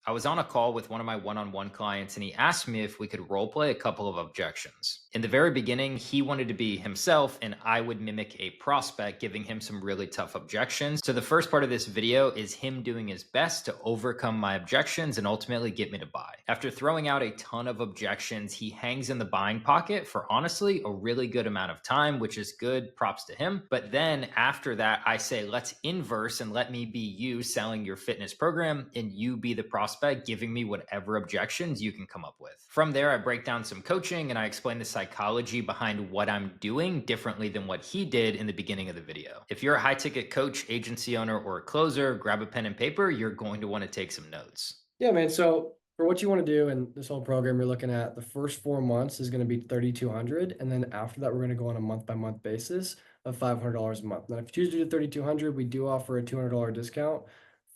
I was on a call with one of my one-on-one clients and he asked me if we could role play a couple of objections. In the very beginning, he wanted to be himself and I would mimic a prospect giving him some really tough objections. So the first part of this video is him doing his best to overcome my objections and ultimately get me to buy. After throwing out a ton of objections, he hangs in the buying pocket for honestly a really good amount of time, which is good, props to him. But then after that, I say, let's inverse and let me be you selling your fitness program and you be the prospect giving me whatever objections you can come up with. From there, I break down some coaching and I explain the psychology behind what I'm doing differently than what he did in the beginning of the video. If you're a high ticket coach, agency owner, or a closer, grab a pen and paper. You're going to want to take some notes. Yeah, man. So for what you want to do in this whole program, you're looking at the first 4 months is going to be 3,200, and then after that, we're going to go on a month-by-month basis of $500 a month. Now, if you choose to do 3,200, we do offer a $200 discount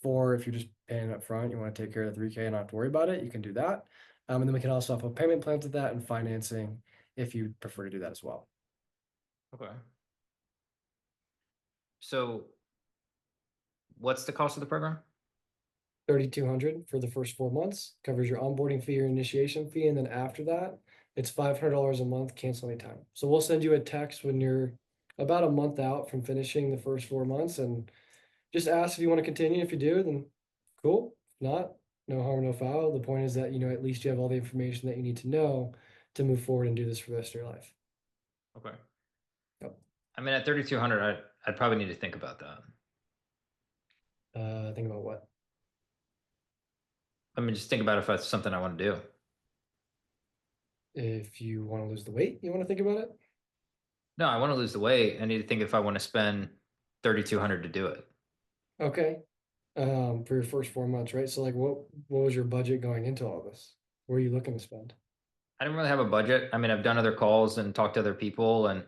for if you're just paying up front, you want to take care of the 3K and not have to worry about it. You can do that, and then we can also offer payment plans with that and financing if you prefer to do that as well. Okay. So what's the cost of the program? 3,200 for the first 4 months, covers your onboarding fee, your initiation fee, and then after that, it's $500 a month, cancel anytime. So we'll send you a text when you're about a month out from finishing the first 4 months and just ask if you want to continue. If you do, then cool. If not, no harm, no foul. The point is that, at least you have all the information that you need to know to move forward and do this for the rest of your life. Okay. Yep. I mean, at 3,200, I'd probably need to think about that. Think about what? I mean, just think about if that's something I want to do. If you want to lose the weight, you want to think about it? No, I want to lose the weight. I need to think if I want to spend 3,200 to do it. Okay. For your first 4 months, right? So like what was your budget going into all this? What are you looking to spend? I didn't really have a budget. I mean, I've done other calls and talked to other people and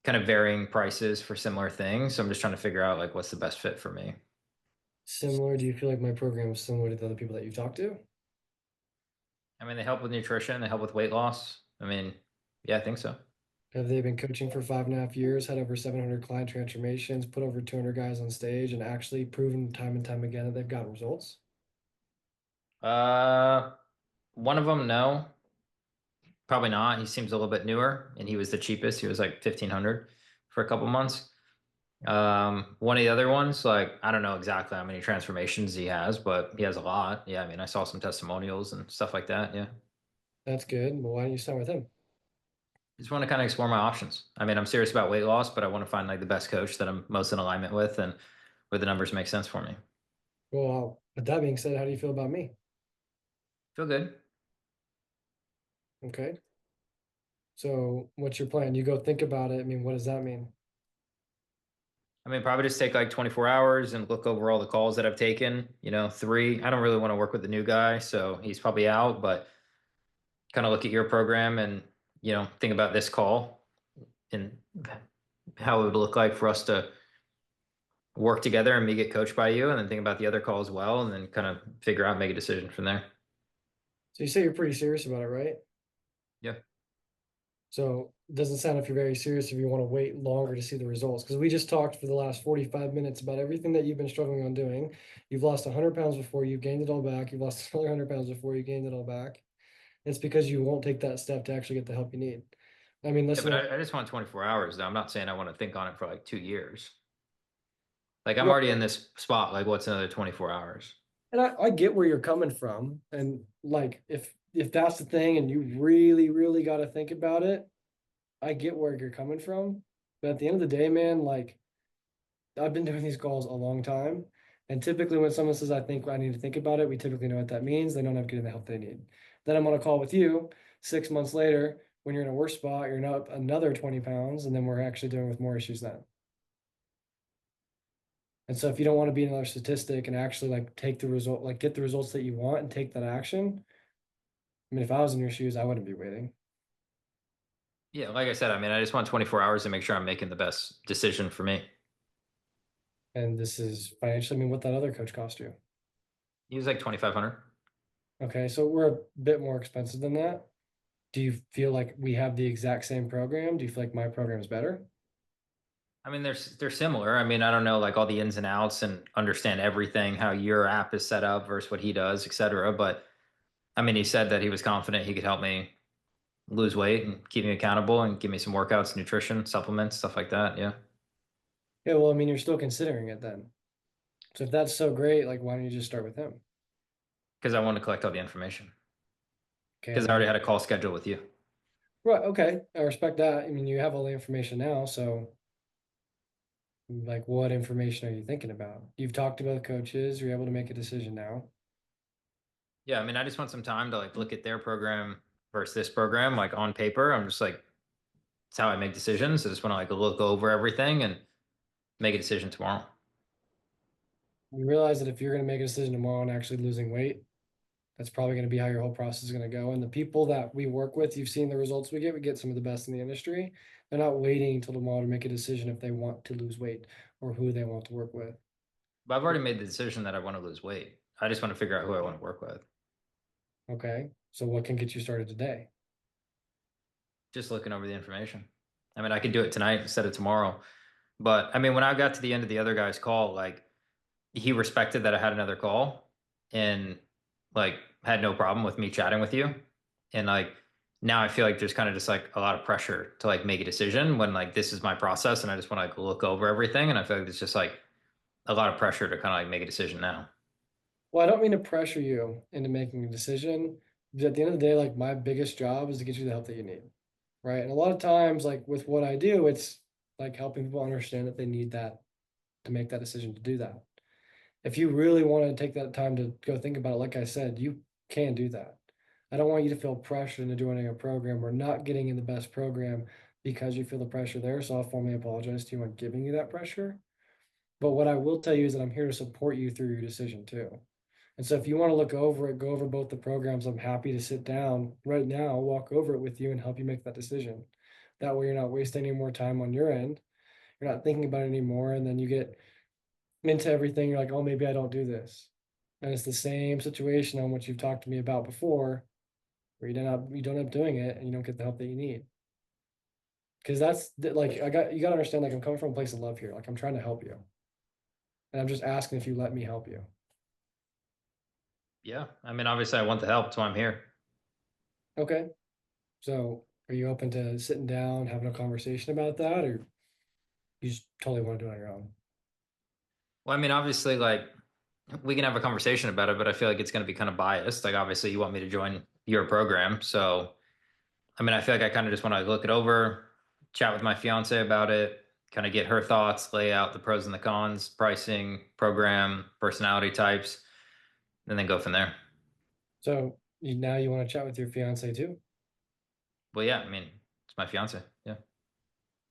kind of varying prices for similar things. So I'm just trying to figure out like what's the best fit for me. Similar, do you feel like my program is similar to the other people that you've talked to? I mean, they help with nutrition, they help with weight loss. I mean, yeah, I think so. Have they been coaching for 5.5 years, had over 700 client transformations, put over 200 guys on stage, and actually proven time and time again that they've gotten results? Uh, One of them, no, probably not. He seems a little bit newer, and he was the cheapest. He was like 1,500 for a couple months. One of the other ones, like I don't know exactly how many transformations he has, but he has a lot. Yeah, I mean, I saw some testimonials and stuff like that. Yeah, That's good. Well, why don't you start with him? just want to kind of explore my options. I mean, I'm serious about weight loss, but I want to find like the best coach that I'm most in alignment with and where the numbers make sense for me. Well, with that being said, how do you feel about me? Feel good. Okay. So what's your plan? You go think about it. I mean, what does that mean? I mean, probably just take like 24 hours and look over all the calls that I've taken. Three. I don't really want to work with the new guy, so he's probably out, but kind of look at your program and, think about this call and how it would look like for us to work together and me get coached by you, and then think about the other call as well, and then kind of figure out, make a decision from there. So you say you're pretty serious about it, right? Yeah. So it doesn't sound if you're very serious if you want to wait longer to see the results. Because we just talked for the last 45 minutes about everything that you've been struggling on doing. You've lost 100 pounds before, you've gained it all back. You've lost another 100 pounds before, you gained it all back. It's because you won't take that step to actually get the help you need. I mean, Yeah, listen, but I just want 24 hours though. I'm not saying I want to think on it for like 2 years. Like I'm well, already in this spot. Like what's another 24 hours? and I get where you're coming from. And like, if that's the thing and you really, really got to think about it, I get where you're coming from. But at the end of the day, man, like, I've been doing these calls a long time. And typically when someone says, I think I need to think about it, we typically know what that means. They don't have getting the help they need. Then I'm on a call with you 6 months later, when you're in a worse spot, you're up another 20 pounds, and then we're actually dealing with more issues then. And so if you don't want to be another statistic and actually like take the result, like get the results that you want and take that action, I mean, if I was in your shoes, I wouldn't be waiting. Yeah, like I said, I mean, I just want 24 hours to make sure I'm making the best decision for me. And this is financially, I mean, what that other coach cost you. He was like 2,500. Okay, so we're a bit more expensive than that. Do you feel like we have the exact same program? Do you feel like my program is better? I mean, they're similar. I mean, I don't know like all the ins and outs and understand everything, how your app is set up versus what he does, et cetera. But I mean, he said that he was confident he could help me lose weight and keep me accountable and give me some workouts, nutrition, supplements, stuff like that. Yeah. Yeah, well, I mean, you're still considering it then. So if that's so great, like, why don't you just start with him? Because I want to collect all the information. Okay, Because I already had a call scheduled with you. right, okay, I respect that. I mean, you have all the information now, so like, what information are you thinking about? You've talked to both coaches, you're able to make a decision now. Yeah. I mean, I just want some time to like look at their program versus this program, like on paper. I'm just like, it's how I make decisions. I just want to like look over everything and make a decision tomorrow. You realize that if you're gonna make a decision tomorrow on actually losing weight, that's probably gonna be how your whole process is gonna go. And the people that we work with, you've seen the results we get some of the best in the industry. They're not waiting until tomorrow to make a decision if they want to lose weight or who they want to work with. But I've already made the decision that I want to lose weight. I just want to figure out who I want to work with. Okay, so what can get you started today? Just looking over the information. I mean, I could do it tonight instead of tomorrow. But I mean, when I got to the end of the other guy's call, like he respected that I had another call and like had no problem with me chatting with you. And like now I feel like there's kind of just like a lot of pressure to like make a decision when like this is my process and I just want to like look over everything. And I feel like it's just like a lot of pressure to kind of like make a decision now. Well, I don't mean to pressure you into making a decision. But at the end of the day, like my biggest job is to get you the help that you need, right? And a lot of times, like with what I do, it's like helping people understand that they need that to make that decision to do that. If you really want to take that time to go think about it, like I said, you can do that. I don't want you to feel pressured into joining a program or not getting in the best program because you feel the pressure there. So I'll formally apologize to you on giving you that pressure. But what I will tell you is that I'm here to support you through your decision too. And so if you want to look over it, go over both the programs, I'm happy to sit down right now, walk over it with you and help you make that decision. That way you're not wasting any more time on your end. You're not thinking about it anymore. And then you get into everything. You're like, oh, maybe I don't do this. And it's the same situation on what you've talked to me about before, where you don't end up doing it and you don't get the help that you need. Because like you gotta understand, like I'm coming from a place of love here. Like I'm trying to help you. And I'm just asking if you let me help you. Yeah. I mean, obviously I want the help. That's why I'm here. Okay. So are you open to sitting down, having a conversation about that, or you just totally want to do it on your own? Well, I mean, obviously, like we can have a conversation about it, but I feel like it's going to be kind of biased. Like, obviously, you want me to join your program. So, I mean, I feel like I kind of just want to look it over, chat with my fiance about it, kind of get her thoughts, lay out the pros and the cons, pricing, program, personality types, and then go from there. So now you want to chat with your fiance too? Well, yeah, I mean, it's my fiance. Yeah.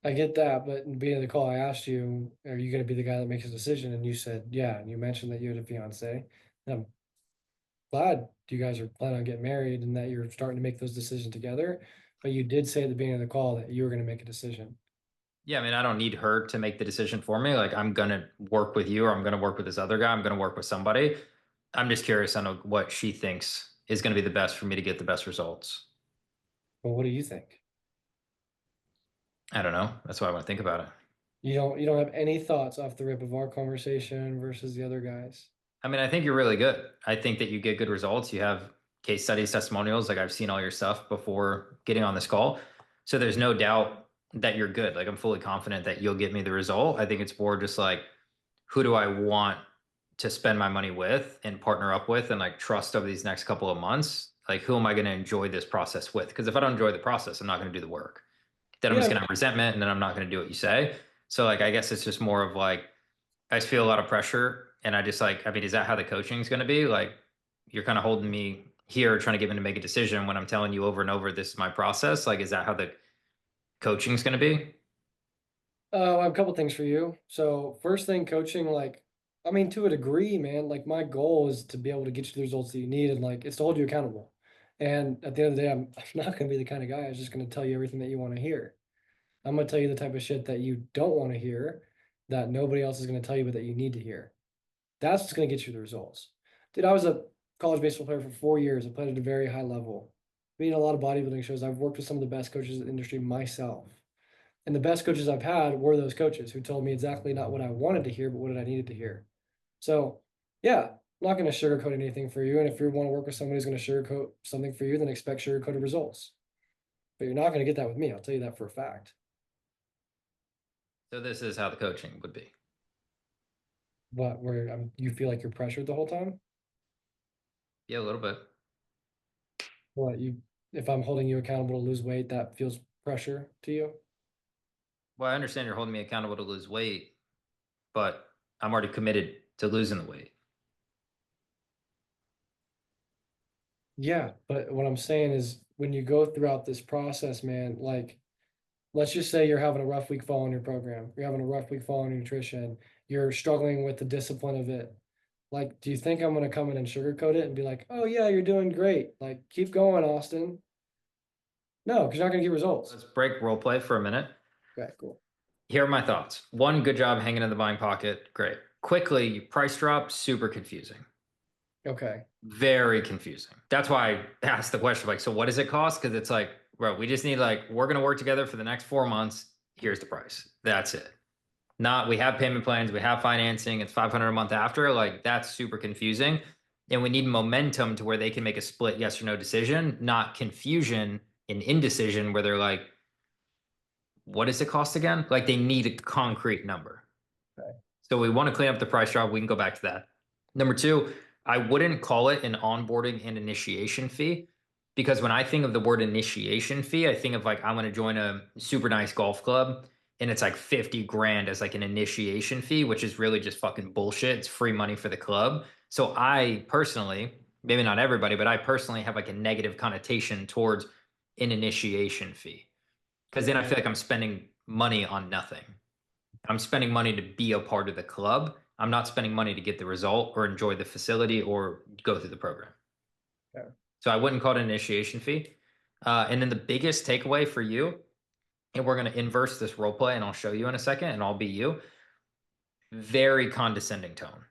I get that, but in the beginning of the call, I asked you, are you going to be the guy that makes a decision? And you said, yeah. And you mentioned that you had a fiance. And I'm glad you guys are planning on getting married and that you're starting to make those decisions together. But you did say at the beginning of the call that you were going to make a decision. Yeah, I mean, I don't need her to make the decision for me. Like, I'm going to work with you or I'm going to work with this other guy. I'm going to work with somebody. I'm just curious on what she thinks is going to be the best for me to get the best results. Well, what do you think? I don't know. That's why I want to think about it. You don't have any thoughts off the rip of our conversation versus the other guys. I mean, I think you're really good. I think that you get good results. You have case studies, testimonials. Like I've seen all your stuff before getting on this call. So there's no doubt that you're good. Like I'm fully confident that you'll get me the result. I think it's more just like, who do I want to spend my money with and partner up with and like trust over these next couple of months? Like, who am I going to enjoy this process with? Because if I don't enjoy the process, I'm not going to do the work. Then I'm just Yeah, going to have resentment and then I'm not going to do what you say. So, like, I guess it's just more of like, I just feel a lot of pressure. And I just like, I mean, is that how the coaching is going to be? Like, you're kind of holding me here, trying to get me to make a decision when I'm telling you over and over, this is my process. Like, is that how the coaching is going to be? I have a couple things for you. So first thing, coaching, like, I mean, to a degree, man, like my goal is to be able to get you the results that you need and like it's to hold you accountable. And at the end of the day, I'm not gonna be the kind of guy who's just gonna tell you everything that you want to hear. I'm gonna tell you the type of shit that you don't want to hear, that nobody else is gonna tell you, but that you need to hear. That's what's gonna get you the results. Dude, I was a college baseball player for 4 years. I played at a very high level. Being a lot of bodybuilding shows. I've worked with some of the best coaches in the industry myself. And the best coaches I've had were those coaches who told me exactly not what I wanted to hear, but what I needed to hear. So yeah, I'm not going to sugarcoat anything for you. And if you want to work with somebody who's going to sugarcoat something for you, then expect sugarcoated results. But you're not going to get that with me. I'll tell you that for a fact. So this is how the coaching would be. But where you feel like you're pressured the whole time? Yeah, a little bit. What if I'm holding you accountable to lose weight, that feels pressure to you? Well, I understand you're holding me accountable to lose weight, but I'm already committed to losing the weight. Yeah, but what I'm saying is when you go throughout this process, man, like let's just say you're having a rough week following your program, you're having a rough week following your nutrition, you're struggling with the discipline of it. Like, do you think I'm gonna come in and sugarcoat it and be like, oh yeah, you're doing great. Like, keep going, Austin. No, because you're not gonna get results. Let's break role play for a minute. Okay, cool. Here are my thoughts. One, good job hanging in the buying pocket. Great. Quickly, price drop, super confusing. Okay. Very confusing. That's why I asked the question, like, so what does it cost? Because it's like, bro, we just need like, we're gonna work together for the next 4 months. Here's the price. That's it. Not we have payment plans, we have financing, it's 500 a month after. Like that's super confusing. And we need momentum to where they can make a split yes or no decision, not confusion and indecision where they're like, what does it cost again? Like they need a concrete number. Okay. So we want to clean up the price drop. We can go back to that. Number two, I wouldn't call it an onboarding and initiation fee because when I think of the word initiation fee, I think of like, I'm going to join a super nice golf club and it's like 50 grand as like an initiation fee, which is really just fucking bullshit. It's free money for the club. So I personally, maybe not everybody, but I personally have like a negative connotation towards an initiation fee because then I feel like I'm spending money on nothing. I'm spending money to be a part of the club. I'm not spending money to get the result or enjoy the facility or go through the program. Okay. So I wouldn't call it an initiation fee. And then the biggest takeaway for you, and we're going to inverse this role play and I'll show you in a second and I'll be you. Very condescending tone.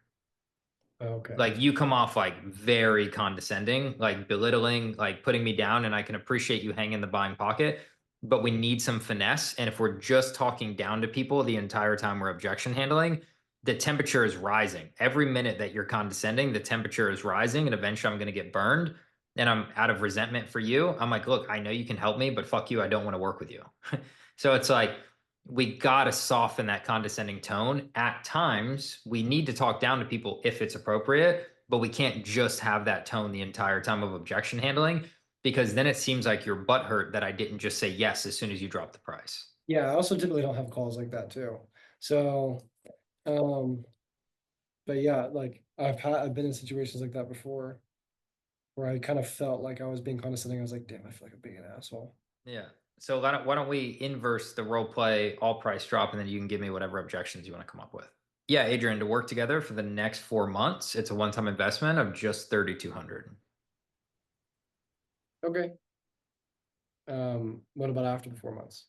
Okay. Like you come off like very condescending, like belittling, like putting me down. And I can appreciate you hanging the buying pocket, but we need some finesse. And if we're just talking down to people the entire time we're objection handling, the temperature is rising. Every minute that you're condescending, the temperature is rising. And eventually I'm going to get burned. And I'm out of resentment for you. I'm like, look, I know you can help me, but fuck you. I don't want to work with you. So it's like, we got to soften that condescending tone. At times, we need to talk down to people if it's appropriate, but we can't just have that tone the entire time of objection handling because then it seems like you're butthurt that I didn't just say yes as soon as you drop the price. Yeah, I also typically don't have calls like that too. So, um, but yeah, like I've been in situations like that before where I kind of felt like I was being condescending. I was like, damn, I feel like I'm being an asshole. Yeah. So why don't we inverse the role play all price drop and then you can give me whatever objections you want to come up with. Yeah, Adrian, to work together for the next 4 months, it's a one-time investment of just 3,200. Okay. What about after the 4 months?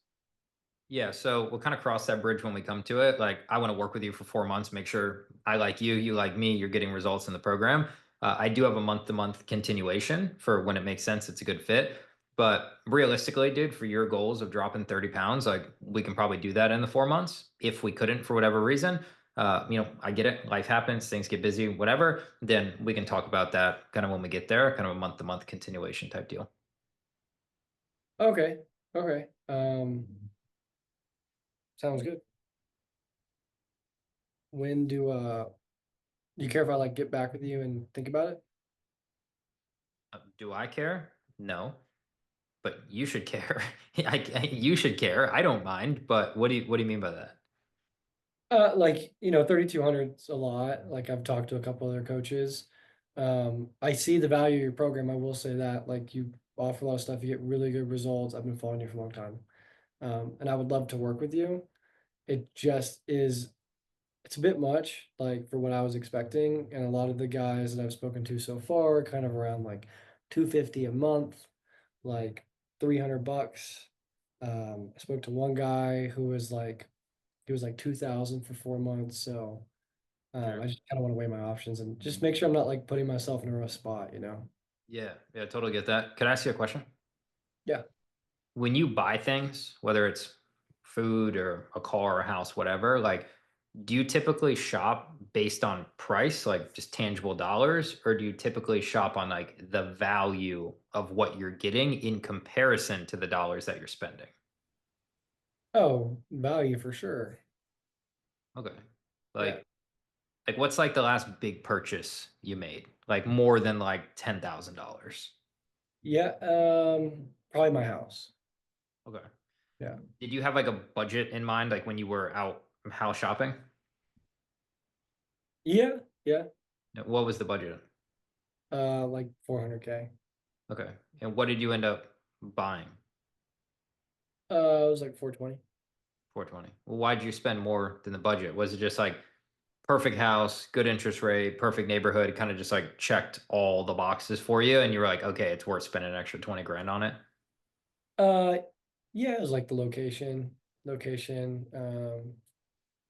Yeah, so we'll kind of cross that bridge when we come to it. Like, I want to work with you for 4 months, make sure I like you, you like me, you're getting results in the program. I do have a month-to-month continuation for when it makes sense, it's a good fit. But realistically, dude, for your goals of dropping 30 pounds, like we can probably do that in the 4 months. If we couldn't for whatever reason, I get it. Life happens, things get busy, whatever. Then we can talk about that kind of when we get there, kind of a month-to-month continuation type deal. Okay. Okay. Sounds good. When do you care if I like get back with you and think about it? Do I care? No. But you should care. You should care. I don't mind. But what do you mean by that? Like, 3,200 is a lot. Like I've talked to a couple other coaches. I see the value of your program. I will say that. Like you offer a lot of stuff, you get really good results. I've been following you for a long time. And I would love to work with you. It just is, it's a bit much, like for what I was expecting. And a lot of the guys that I've spoken to so far, kind of around like 250 a month, like 300 bucks. I spoke to one guy who was like, he was like 2,000 for 4 months. So Sure. I just kind of want to weigh my options and just make sure I'm not like putting myself in a rough spot, Yeah, yeah, totally get that. Could I ask you a question? Yeah. When you buy things, whether it's food or a car or a house, whatever, like, do you typically shop based on price, like just tangible dollars, or do you typically shop on like the value of what you're getting in comparison to the dollars that you're spending? Oh, value for sure. Okay. Yeah. Like what's like the last big purchase you made? Like more than like $10,000. Yeah. Probably my house. Okay. Yeah. Did you have like a budget in mind, like when you were out house shopping? Yeah. Yeah. What was the budget? Like 400K. Okay. And what did you end up buying? It was like 420. 420. Well, why'd you spend more than the budget? Was it just like perfect house, good interest rate, perfect neighborhood, kind of just like checked all the boxes for you and you were like, okay, it's worth spending an extra 20 grand on it? Uh, yeah, it was like the location,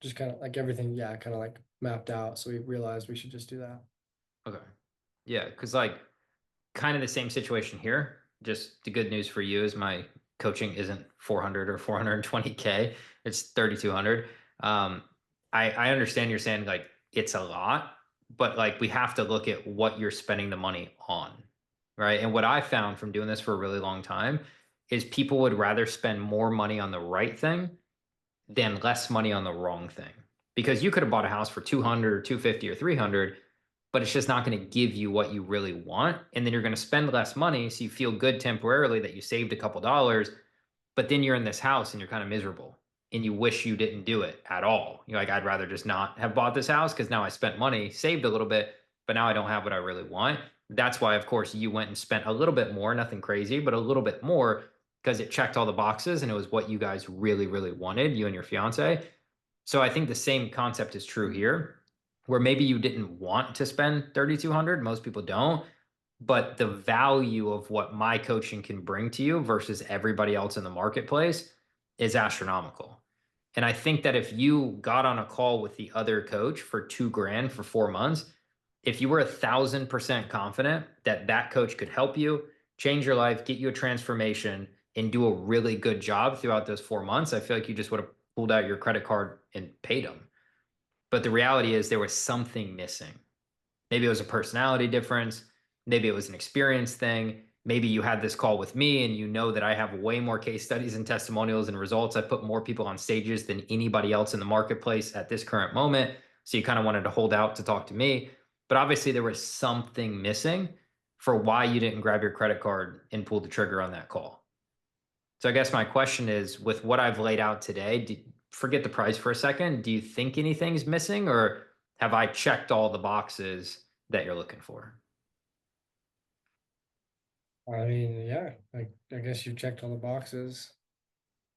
just kind of like everything, yeah, kind of like mapped out. So we realized we should just do that. Okay. Yeah, because like kind of the same situation here. Just the good news for you is my coaching isn't 400 or 420K. It's 3,200. Um, I understand you're saying like it's a lot, but like we have to look at what you're spending the money on, right? And what I found from doing this for a really long time is people would rather spend more money on the right thing than less money on the wrong thing. Because you could have bought a house for 200 or 250 or 300, but it's just not going to give you what you really want. And then you're going to spend less money. So you feel good temporarily that you saved a couple dollars, but then you're in this house and you're kind of miserable and you wish you didn't do it at all. You're like, I'd rather just not have bought this house because now I spent money, saved a little bit, but now I don't have what I really want. That's why, of course, you went and spent a little bit more, nothing crazy, but a little bit more because it checked all the boxes and it was what you guys really, really wanted, you and your fiance. So I think the same concept is true here, where maybe you didn't want to spend 3,200. Most people don't, but the value of what my coaching can bring to you versus everybody else in the marketplace is astronomical. And I think that if you got on a call with the other coach for 2 grand for 4 months, if you were 1,000% confident that that coach could help you change your life, get you a transformation, and do a really good job throughout those 4 months, I feel like you just would have pulled out your credit card and paid them. But the reality is there was something missing. Maybe it was a personality difference. Maybe it was an experience thing. Maybe you had this call with me and you know that I have way more case studies and testimonials and results. I put more people on stages than anybody else in the marketplace at this current moment. So you kind of wanted to hold out to talk to me. But obviously, there was something missing for why you didn't grab your credit card and pull the trigger on that call. So I guess my question is, with what I've laid out today, forget the price for a second. Do you think anything's missing, or have I checked all the boxes that you're looking for? I mean, yeah, I guess you checked all the boxes.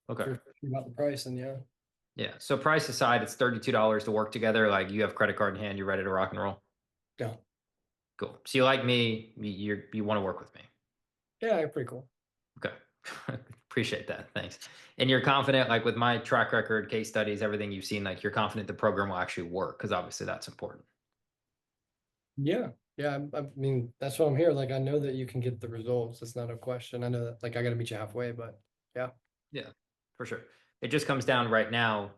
If Okay. you're thinking about the price, and yeah. Yeah. So price aside, it's $32 to work together. Like you have credit card in hand, you're ready to rock and roll. Yeah. Cool. So you like me, you want to work with me. Yeah, pretty cool. Okay. Appreciate that. Thanks. And you're confident, like with my track record, case studies, everything you've seen, like you're confident the program will actually work because obviously that's important. Yeah. Yeah. I mean, that's why I'm here. Like, I know that you can get the results. It's not a question. I know that, like, I got to meet you halfway, but yeah. Yeah, for sure. It just comes down right now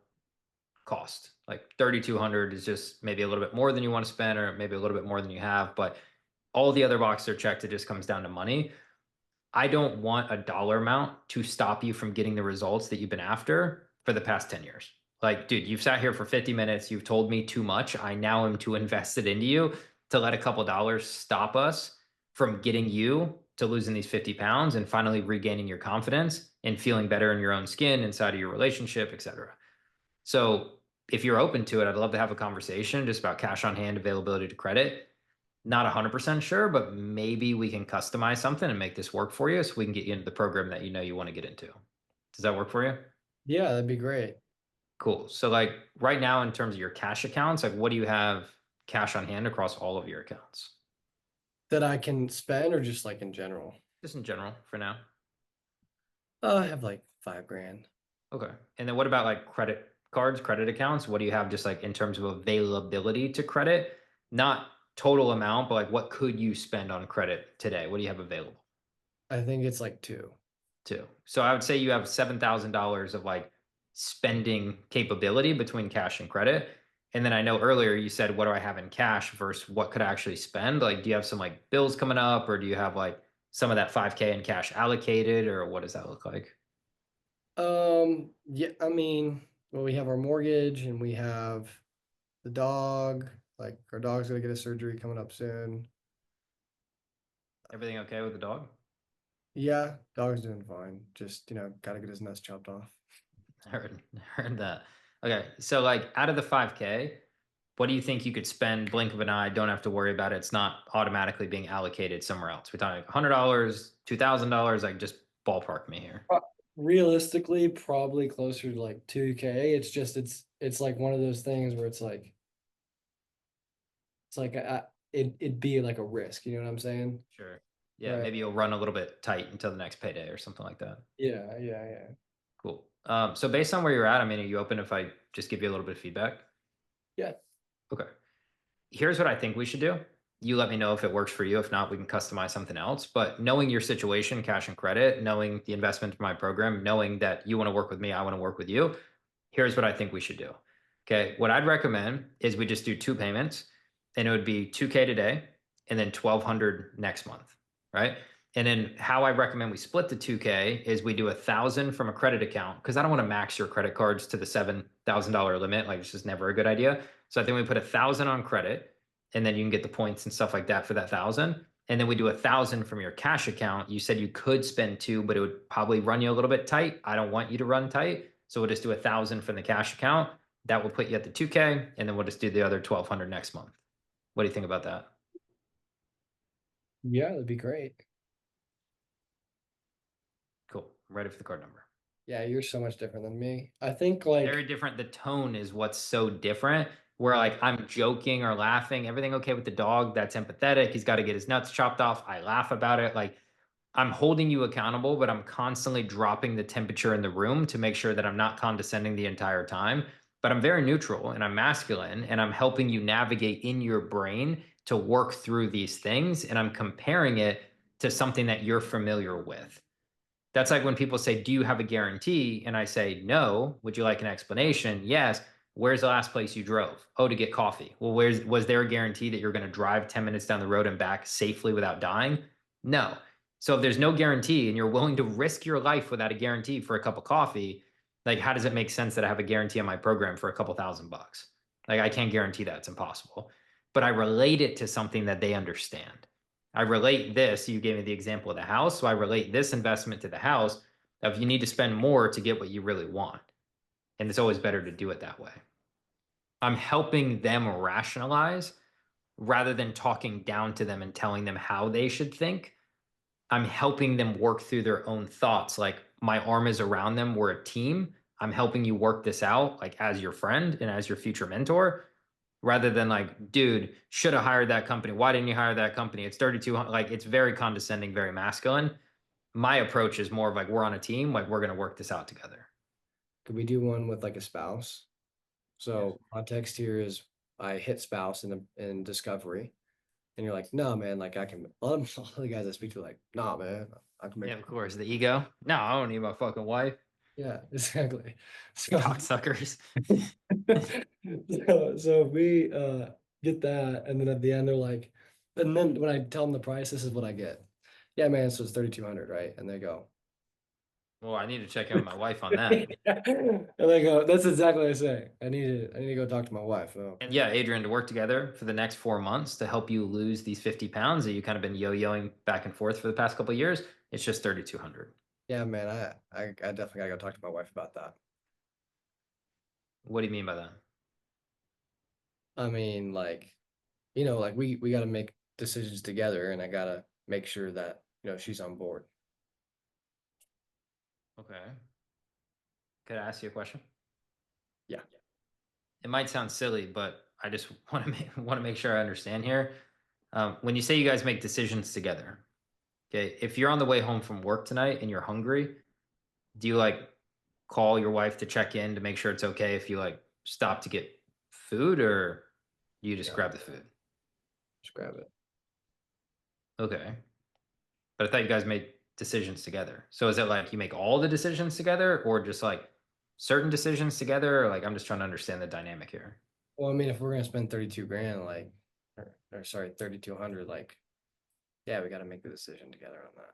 cost. Like 3,200 is just maybe a little bit more than you want to spend, or maybe a little bit more than you have. But all the other boxes are checked. It just comes down to money. I don't want a dollar amount to stop you from getting the results that you've been after for the past 10 years. Like, dude, you've sat here for 50 minutes. You've told me too much. I now am to invest it into you to let a couple dollars stop us from getting you to losing these 50 pounds and finally regaining your confidence and feeling better in your own skin, inside of your relationship, etc. So if you're open to it, I'd love to have a conversation just about cash on hand, availability to credit. Not 100% sure, but maybe we can customize something and make this work for you so we can get you into the program that you know you want to get into. Does that work for you? Yeah, that'd be great. Cool. So like right now in terms of your cash accounts, like what do you have cash on hand across all of your accounts? That I can spend or just like in general? Just in general for now. I have like 5 grand. Okay. And then what about like credit cards, credit accounts? What do you have just like in terms of availability to credit? Not total amount, but like what could you spend on credit today? What do you have available? I think it's like two. Too. So I would say you have $7,000 of like spending capability between cash and credit. And then I know earlier you said, what do I have in cash versus what could I actually spend? Like, do you have some like bills coming up, or do you have like some of that 5K in cash allocated, or what does that look like? Yeah, I mean, well, we have our mortgage and we have the dog. Like our dog's gonna get a surgery coming up soon. Everything okay with the dog? Yeah, dog's doing fine. Just, gotta get his nuts chopped off. Heard that. Okay, so like out of the 5K, what do you think you could spend blink of an eye, don't have to worry about it? It's not automatically being allocated somewhere else. We're talking like $100, $2,000, like just ballpark me here. Realistically, probably closer to like 2K. It's just it's like one of those things where it's like it'd be like a risk, you know what I'm saying? Sure. Yeah, Right. maybe you'll run a little bit tight until the next payday or something like that. Yeah, yeah, yeah. Cool. So based on where you're at, I mean, are you open if I just give you a little bit of feedback? Yeah. Okay. Here's what I think we should do. You let me know if it works for you. If not, we can customize something else. But knowing your situation, cash and credit, knowing the investment for my program, knowing that you want to work with me, I want to work with you, here's what I think we should do. Okay. What I'd recommend is we just do two payments, and it would be 2K today and then 1,200 next month. Right. And then how I recommend we split the 2K is we do 1,000 from a credit account, because I don't want to max your credit cards to the $7,000 limit. Like, it's just never a good idea. So I think we put 1,000 on credit, and then you can get the points and stuff like that for that 1,000. And then we do 1,000 from your cash account. You said you could spend two, but it would probably run you a little bit tight. I don't want you to run tight. So we'll just do 1,000 from the cash account. That will put you at the 2K, and then we'll just do the other 1,200 next month. What do you think about that? Yeah, that'd be great. Cool. I'm ready for the card number. Yeah, you're so much different than me. I think like Very different. The tone is what's so different. Where like I'm joking or laughing, everything okay with the dog? That's empathetic. He's got to get his nuts chopped off. I laugh about it. Like, I'm holding you accountable, but I'm constantly dropping the temperature in the room to make sure that I'm not condescending the entire time. But I'm very neutral and I'm masculine, and I'm helping you navigate in your brain to work through these things. And I'm comparing it to something that you're familiar with. That's like when people say, do you have a guarantee? And I say, no. Would you like an explanation? Yes. Where's the last place you drove? Oh, to get coffee. Well, was there a guarantee that you're going to drive 10 minutes down the road and back safely without dying? No. So if there's no guarantee and you're willing to risk your life without a guarantee for a cup of coffee, like, how does it make sense that I have a guarantee on my program for a couple $1,000? Like, I can't guarantee that. It's impossible. But I relate it to something that they understand. I relate this. You gave me the example of the house. So I relate this investment to the house of you need to spend more to get what you really want. And it's always better to do it that way. I'm helping them rationalize rather than talking down to them and telling them how they should think. I'm helping them work through their own thoughts. Like, my arm is around them. We're a team. I'm helping you work this out, like as your friend and as your future mentor, rather than like, dude, should have hired that company. Why didn't you hire that company? It's 3,200. Like, it's very condescending, very masculine. My approach is more of like, we're on a team. Like, we're going to work this out together. could we do one with like a spouse? Yes. So context here is I hit spouse in discovery, and you're like, no, man, like I can a lot of, a lot of the guys I speak to are like, nah, man, I can Yeah, make of course. The ego. No, I don't need my fucking wife. yeah, exactly. You So cocksuckers. so if we get that, and then at the end they're like, and then when I tell them the price, this is what I get. Yeah, man, so it's 3,200, right? And they go, Well, I need to check in with my wife on that. and they go, that's exactly what I say. I need to go talk to my wife. Oh, And okay. yeah, Adrian, to work together for the next 4 months to help you lose these 50 pounds that you kind of been yo-yoing back and forth for the past couple of years, it's just 3,200. Yeah, man, I definitely gotta go talk to my wife about that. What do you mean by that? I mean, like, like we got to make decisions together, and I gotta make sure that she's on board. Okay. Could I ask you a question? Yeah. It might sound silly, but I just want to make sure I understand here. When you say you guys make decisions together, okay, if you're on the way home from work tonight and you're hungry, do you like call your wife to check in to make sure it's okay if you like stop to get food, or you just Yeah, grab the food? just grab it. Okay. But I thought you guys made decisions together. So is it like you make all the decisions together, or just like certain decisions together? Or like, I'm just trying to understand the dynamic here. Well, I mean, if we're gonna spend 32 grand, like, or sorry, 3,200, like, yeah, we gotta make the decision together on that.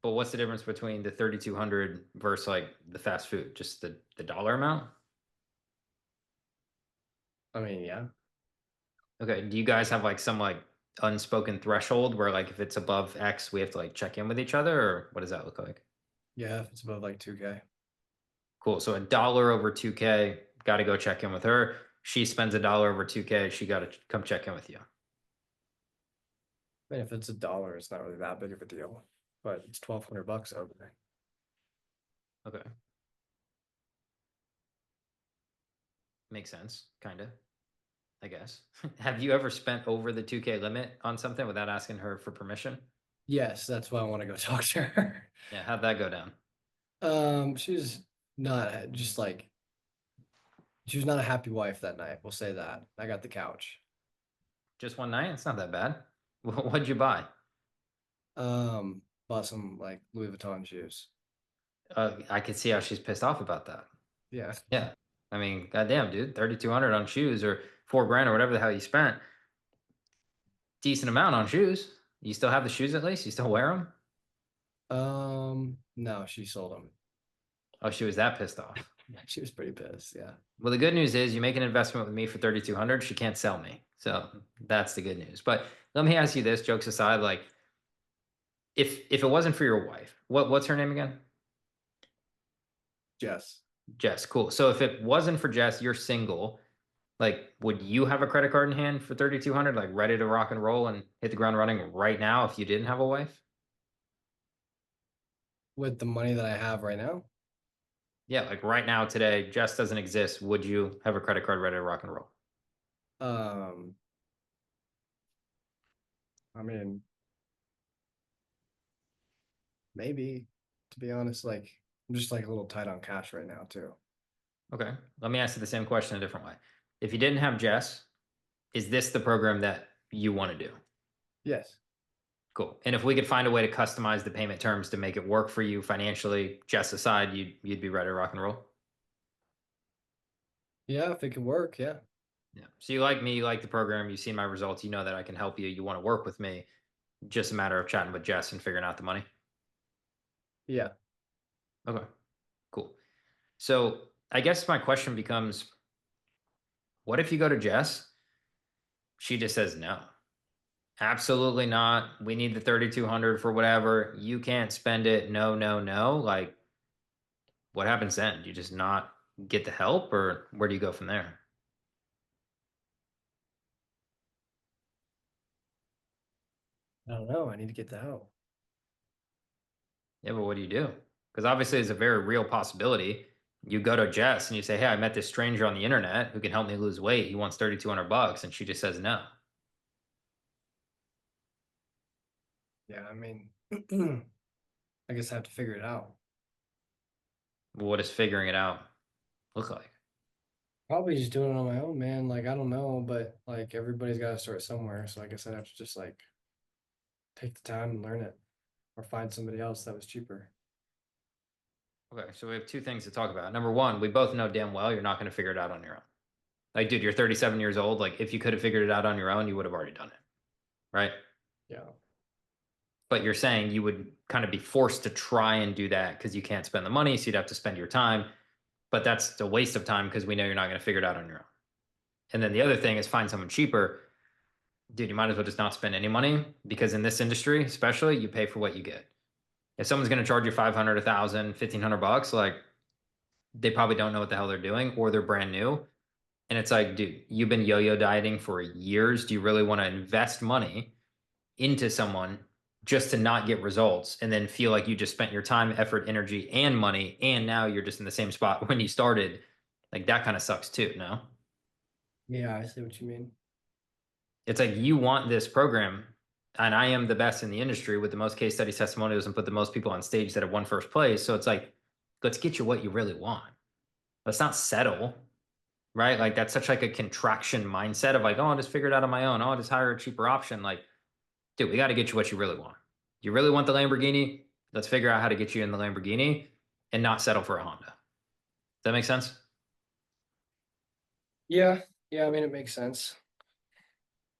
But what's the difference between the 3,200 versus like the fast food? Just the dollar amount? I mean, yeah, Okay. Do you guys have like some like unspoken threshold where like if it's above X, we have to like check in with each other, or what does that look like? yeah, if it's above like 2K. Cool. So a dollar over 2K, got to go check in with her. She spends a dollar over 2K, she got to come check in with you. I mean, if it's a dollar, it's not really that big of a deal, but it's 1,200 bucks over there. Okay. Makes sense. Kind of, I guess. Have you ever spent over the 2K limit on something without asking her for permission? Yes, that's why I want to go talk to her. Yeah. How'd that go down? She's not just like she was not a happy wife that night. We'll say that. I got the couch. Just one night? It's not that bad. What'd you buy? Bought some like Louis Vuitton shoes. I could see how she's pissed off about that. Yeah. Yeah. I mean, goddamn, dude, 3,200 on shoes or 4 grand or whatever the hell you spent. Decent amount on shoes. You still have the shoes at least? You still wear them? No, she sold them. Oh, she was that pissed off. She was pretty pissed. Yeah. Well, the good news is you make an investment with me for 3,200. She can't sell me. So that's the good news. But let me ask you this, jokes aside, like if it wasn't for your wife, what's her name again? Jess. Jess. Cool. So if it wasn't for Jess, you're single. Like, would you have a credit card in hand for 3,200, like ready to rock and roll and hit the ground running right now if you didn't have a wife? With the money that I have right now? Yeah, like right now, today, Jess doesn't exist. Would you have a credit card ready to rock and roll? Um, I mean, maybe to be honest, like I'm just like a little tight on cash right now too. Okay. Let me ask you the same question a different way. If you didn't have Jess, is this the program that you want to do? Yes. Cool. And if we could find a way to customize the payment terms to make it work for you financially, Jess aside, you'd be ready to rock and roll. Yeah, if it can work, yeah. Yeah. So you like me, you like the program, you see my results, you know that I can help you, you want to work with me. Just a matter of chatting with Jess and figuring out the money. Yeah. Okay. Cool. So I guess my question becomes, what if you go to Jess? She just says no. Absolutely not. We need the 3,200 for whatever. You can't spend it. No, no, no. Like, what happens then? Do you just not get the help, or where do you go from there? I don't know. I need to get the help. Yeah, but what do you do? Because obviously, it's a very real possibility. You go to Jess and you say, "Hey, I met this stranger on the internet who can help me lose weight. He wants 3,200 bucks," and she just says no. Yeah, I mean, I guess I have to figure it out. What does figuring it out look like? Probably just doing it on my own, man. Like I don't know, but like everybody's got to start somewhere. So I guess I'd have to just like take the time and learn it, or find somebody else that was cheaper. Okay, so we have two things to talk about. Number one, we both know damn well you're not going to figure it out on your own. Like, dude, you're 37 years old. Like, if you could have figured it out on your own, you would have already done it, right? Yeah. But you're saying you would kind of be forced to try and do that because you can't spend the money, so you'd have to spend your time. But that's a waste of time because we know you're not going to figure it out on your own. And then the other thing is find someone cheaper. Dude, you might as well just not spend any money because in this industry, especially, you pay for what you get. If someone's going to charge you 500, 1,000, 1,500 bucks, like they probably don't know what the hell they're doing or they're brand new. And it's like, dude, you've been yo-yo dieting for years. Do you really want to invest money into someone just to not get results and then feel like you just spent your time, effort, energy, and money, and now you're just in the same spot when you started? Like that kind of sucks too, no? Yeah, I see what you mean. It's like you want this program, and I am the best in the industry with the most case studies, testimonials, and put the most people on stage that have won first place. So it's like, let's get you what you really want. Let's not settle, right? Like that's such like a contraction mindset of like, oh, I'll just figure it out on my own. Oh, I'll just hire a cheaper option. Like, dude, we got to get you what you really want. You really want the Lamborghini? Let's figure out how to get you in the Lamborghini. and not settle for a Honda. Does that make sense? Yeah, yeah, I mean, it makes sense.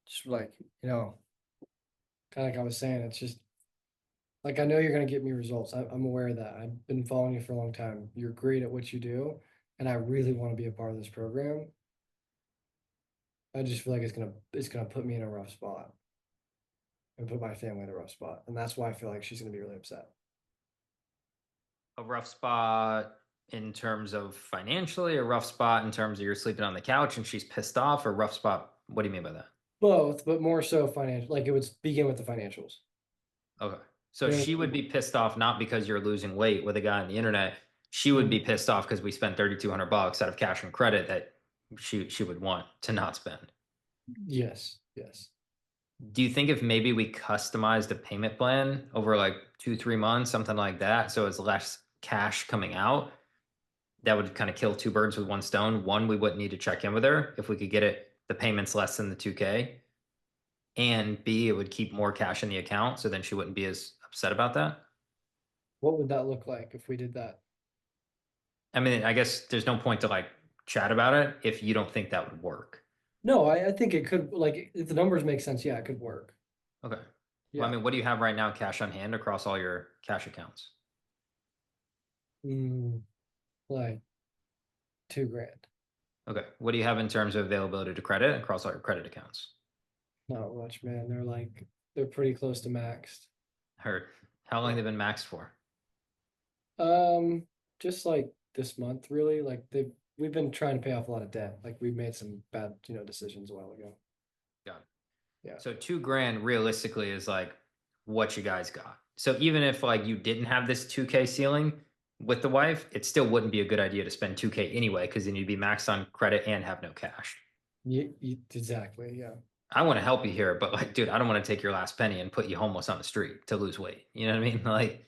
Just like, kind of like I was saying, it's just like I know you're gonna get me results. I'm aware of that. I've been following you for a long time. You're great at what you do, and I really want to be a part of this program. I just feel like it's gonna put me in a rough spot and put my family in a rough spot, and that's why I feel like she's gonna be really upset. A rough spot in terms of financially, a rough spot in terms of you're sleeping on the couch and she's pissed off, or rough spot? What do you mean by that? Both, but more so financial. Like it would begin with the financials. Okay. So You know what she I would mean? be pissed off not because you're losing weight with a guy on the internet. She would be Mhm. pissed off because we spent $3,200 out of cash and credit that she would want to not spend. Yes, yes. Do you think if maybe we customized a payment plan over like 2, 3 months, something like that, so it's less cash coming out, that would kind of kill two birds with one stone. One, we wouldn't need to check in with her if we could get it the payments less than the 2K. And B, it would keep more cash in the account, so then she wouldn't be as upset about that. What would that look like if we did that? I mean, I guess there's no point to like chat about it if you don't think that would work. No, I think it could, like, if the numbers make sense, yeah, it could work. Okay. Well, I Yeah. mean, what do you have right now cash on hand across all your cash accounts? Mm, like 2 grand. Okay. What do you have in terms of availability to credit across all your credit accounts? Not much, man. They're pretty close to maxed. Heard. How long Yeah. they've been maxed for? Um, just like this month, really. We've been trying to pay off a lot of debt. Like we've made some bad, decisions a while ago. Got it. Yeah. So 2 grand realistically is like what you guys got. So even if like you didn't have this 2K ceiling with the wife, it still wouldn't be a good idea to spend 2K anyway, because then you'd be maxed on credit and have no cash. Exactly. Yeah. I want to help you here, but like, dude, I don't want to take your last penny and put you homeless on the street to lose weight. You know what I mean? Like,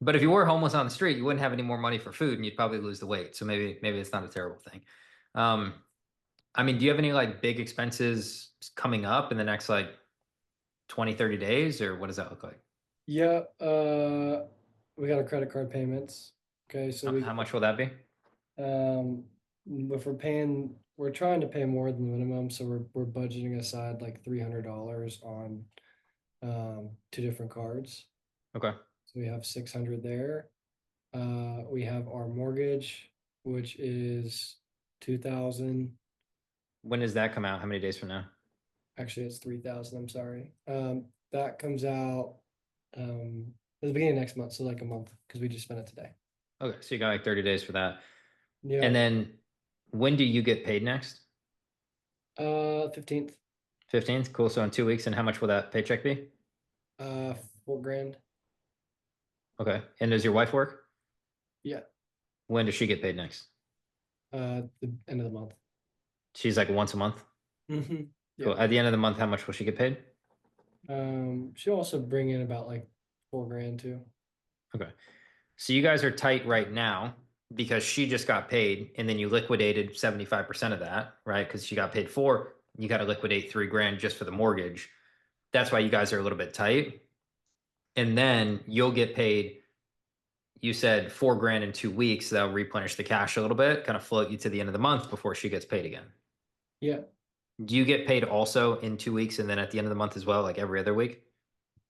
but if you were homeless on the street, you wouldn't have any more money for food and you'd probably lose the weight. So maybe it's not a terrible thing. Um, I mean, do you have any like big expenses coming up in the next like 20, 30 days, or what does that look like? Yeah. We got our credit card payments. Okay. So How much will that be? um, if we're trying to pay more than the minimum. So we're budgeting aside like $300 on, two different cards. Okay. So we have 600 there. We have our mortgage, which is 2,000. When does that come out? How many days from now? Actually, it's 3,000. I'm sorry. That comes out at the beginning of next month, so like a month, because we just spent it today. Okay. So you got like 30 days for that. Yeah. And then when do you get paid next? 15th. 15th. Cool. So in 2 weeks. And how much will that paycheck be? Uh, 4 grand. Okay. And does your wife work? Yeah. When does she get paid next? The end of the month. She's like once a month. Mm-hmm. Cool. Yeah. At the end of the month, how much will she get paid? She'll also bring in about like 4 grand too. Okay. So you guys are tight right now because she just got paid and then you liquidated 75% of that, right? Because she got paid four, you got to liquidate 3 grand just for the mortgage. That's why you guys are a little bit tight. And then you'll get paid, you said 4 grand in 2 weeks. That'll replenish the cash a little bit, kind of float you to the end of the month before she gets paid again. Yeah. Do you get paid also in 2 weeks and then at the end of the month as well, like every other week?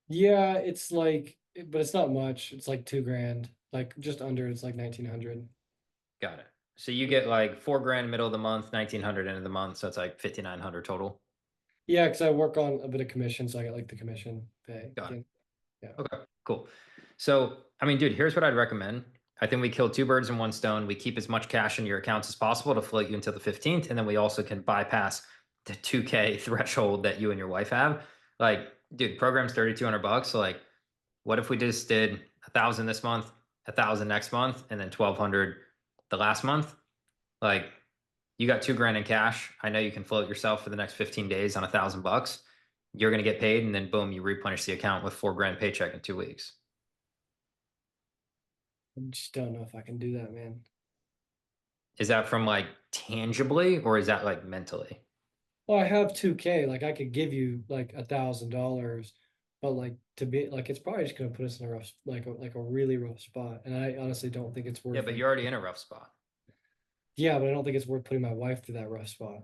Yeah, it's like, but it's not much. It's like 2 grand, like just under. It's like 1,900. Got it. So you get like 4 grand middle of the month, 1,900 end of the month. So it's like 5,900 total. Yeah, because I work on a bit of commission, so I get like the commission pay. Got it. Yeah. Okay, cool. So, I mean, dude, here's what I'd recommend. I think we kill two birds in one stone. We keep as much cash in your accounts as possible to float you until the 15th. And then we also can bypass the 2K threshold that you and your wife have. Like, dude, program's $3,200. So, like, what if we just did 1,000 this month, 1,000 next month, and then 1,200 the last month? Like, you got 2 grand in cash. I know you can float yourself for the next 15 days on $1,000. You're going to get paid, and then boom, you replenish the account with 4 grand paycheck in 2 weeks. I just don't know if I can do that, man. Is that from like tangibly or is that like mentally? Well, I have 2K. Like I could give you like $1,000 but like to be like, it's probably just gonna put us in a rough, like a really rough spot. And I honestly don't think it's Yeah, worth but like, you're already in a rough spot. yeah, but I don't think it's worth putting my wife through that rough spot.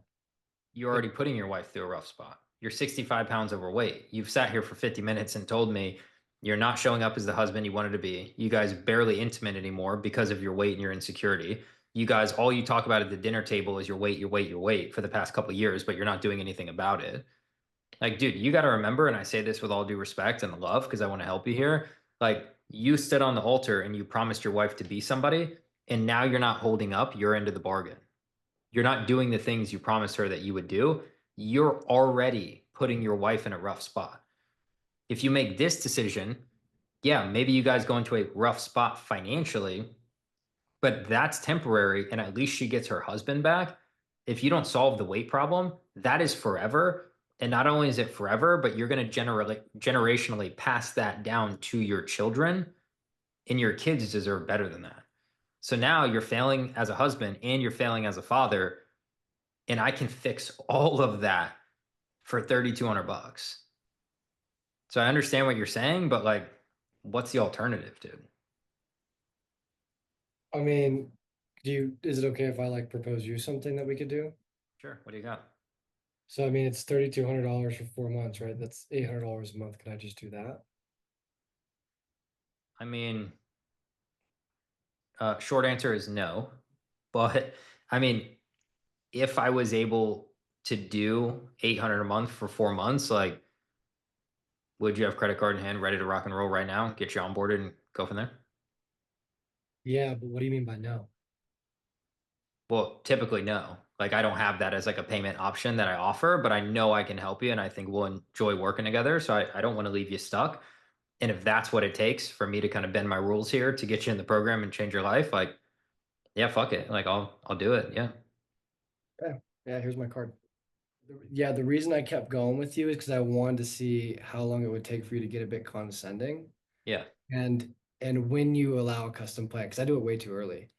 You're Like, already putting your wife through a rough spot. You're 65 pounds overweight. You've sat here for 50 minutes and told me you're not showing up as the husband you wanted to be. You guys barely intimate anymore because of your weight and your insecurity. You guys, all you talk about at the dinner table is your weight, your weight, your weight for the past couple of years, but you're not doing anything about it. Like, dude, you got to remember, and I say this with all due respect and love because I want to help you here. Like, you stood on the altar and you promised your wife to be somebody, and now you're not holding up your end of the bargain. You're not doing the things you promised her that you would do. You're already putting your wife in a rough spot. If you make this decision, yeah, maybe you guys go into a rough spot financially, but that's temporary. And at least she gets her husband back. If you don't solve the weight problem, that is forever. And not only is it forever, but you're going to generationally pass that down to your children, and your kids deserve better than that. So now you're failing as a husband and you're failing as a father, and I can fix all of that for 3,200 bucks. So I understand what you're saying, but like, what's the alternative, dude? I mean, is it okay if I like propose you something that we could do? Sure. What do you got? So I mean, it's $3,200 for 4 months, right? That's $800 a month. Can I just do that? I mean, short answer is no. But I mean, if I was able to do 800 a month for 4 months, like, would you have credit card in hand, ready to rock and roll right now, get you onboarded and go from there? Yeah, but what do you mean by no? Well, typically, no. Like, I don't have that as like a payment option that I offer, but I know I can help you and I think we'll enjoy working together. So I don't want to leave you stuck. And if that's what it takes for me to kind of bend my rules here to get you in the program and change your life, like, yeah, fuck it. Like, I'll do it. Yeah. Yeah, yeah, here's my card. Yeah, the reason I kept going with you is because I wanted to see how long it would take for you to get a bit condescending. Yeah. And when you allow a custom plan, because I do it way too early.